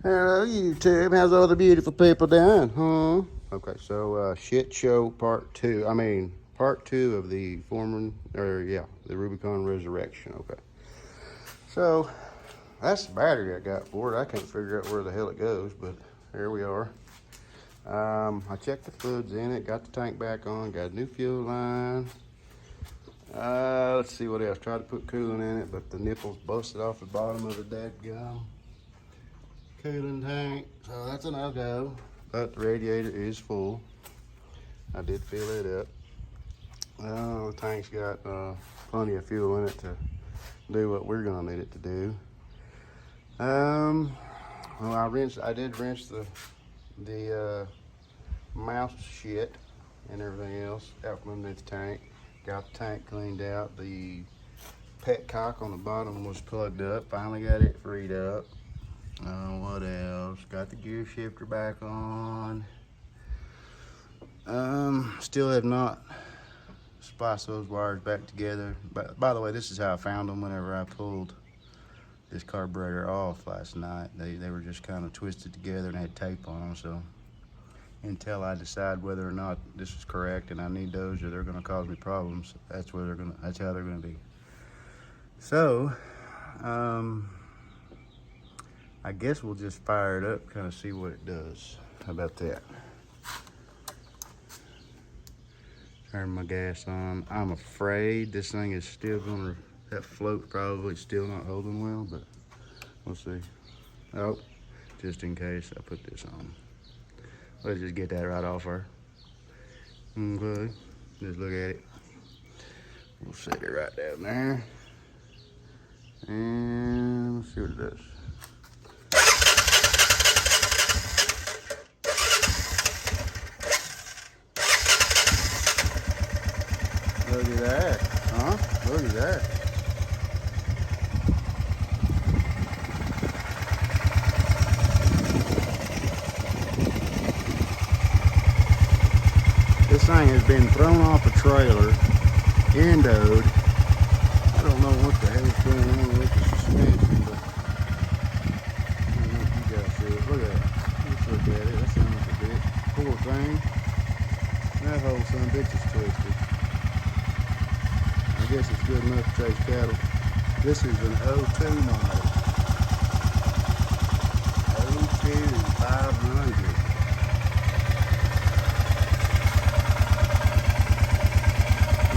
Hello, YouTube. How's all the beautiful people doing? Huh? Okay, so shit show part two. Part two of the the Rubicon Resurrection. Okay, so that's the battery I got for it. I can't figure out where the hell it goes, but here we are. I checked the fluids in it, got the tank back on, got a new fuel line. Let's see what else. Tried to put coolant in it, but the nipples busted off the bottom of the dadgum cooling tank, so that's a no-go. But the radiator is full. I did fill it up. The tank's got plenty of fuel in it to do what we're gonna need it to do. Well, I did rinse the mouse shit and everything else out from underneath the tank. Got the tank cleaned out. The petcock on the bottom was plugged up. Finally got it freed up. What else? Got the gear shifter back on. Still have not spliced those wires back together. But by the way, this is how I found them whenever I pulled this carburetor off last night. They were just kind of twisted together and had tape on them. So until I decide whether or not this is correct and I need those or they're going to cause me problems, that's how they're going to be. So, I guess we'll just fire it up, kind of see what it does. How about that? Turn my gas on. I'm afraid this thing is still gonna, that float probably still not holding well, but we'll see. Oh, just in case I put this on. Let's just get that right off her. Okay, just look at it. We'll set it right down there. And let's see what it does. Look at that, huh? Look at that. This thing has been thrown off a trailer, endoed. I don't know what the hell's going on with the suspension, but I don't know if you guys see it. Look at it. Let's look at it. That sounds like a bit. Poor thing. That whole son of a bitch is twisted. I guess it's good enough to chase cattle. This is an 02 model. 02 500.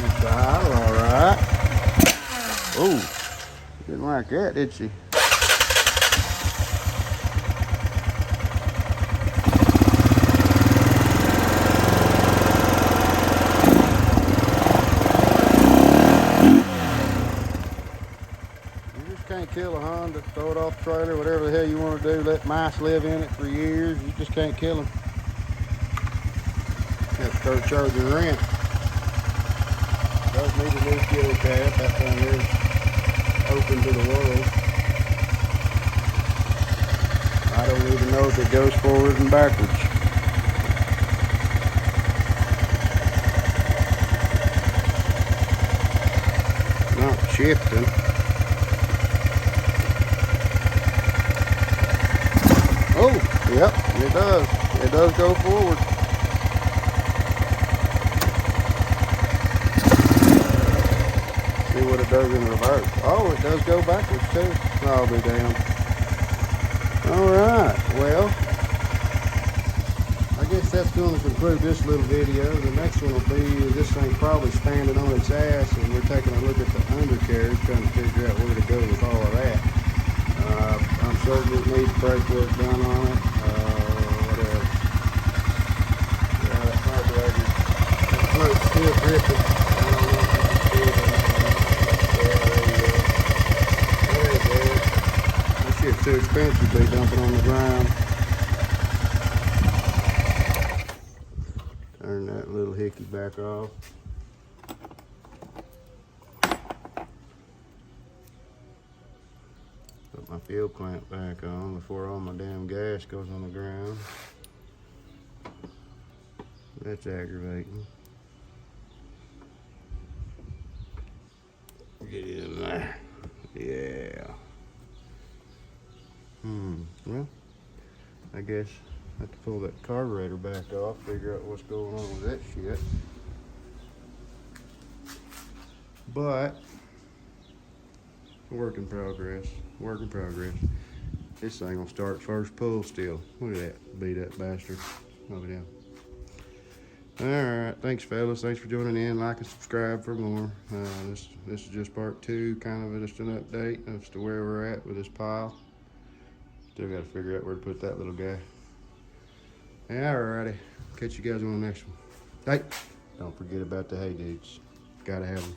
It's the idle, all right. Oh, didn't like that, did she? Can't kill a Honda, throw it off the trailer, whatever the hell you want to do. Let mice live in it for years. You just can't kill them. You have to start charging rent. Does need a new fuel cap. That thing is open to the world. I don't even know if it goes forward and backwards. Not shifting. Oh, yep, it does. It does go forward. See what it does in reverse. Oh, it does go backwards too. I'll be damned. Alright, well, I guess that's going to conclude this little video. The next one will be this thing probably standing on its ass and we're taking a look at the undercarriage, trying to figure out where to go with all of that. I'm certain it needs brake work done on it. What else? Yeah, that carburetor. That float's still dripping. I don't know if you can see it. Yeah, there you go. There you go. That shit's too expensive to be dumping on the ground. Turn that little hickey back off. Put my fuel clamp back on before all my damn gas goes on the ground. That's aggravating. Get in there. Yeah. Well, I guess I have to pull that carburetor back off, figure out what's going on with that shit. But work in progress. Work in progress. This thing will start first pull still. Look at that beat up bastard. Over there. Alright, thanks fellas. Thanks for joining in. Like and subscribe for more. This is just part 2, kind of just an update as to where we're at with this pile. Still got to figure out where to put that little guy. Alrighty. Catch you guys on the next one. Hey, don't forget about the hay dudes. Gotta have them.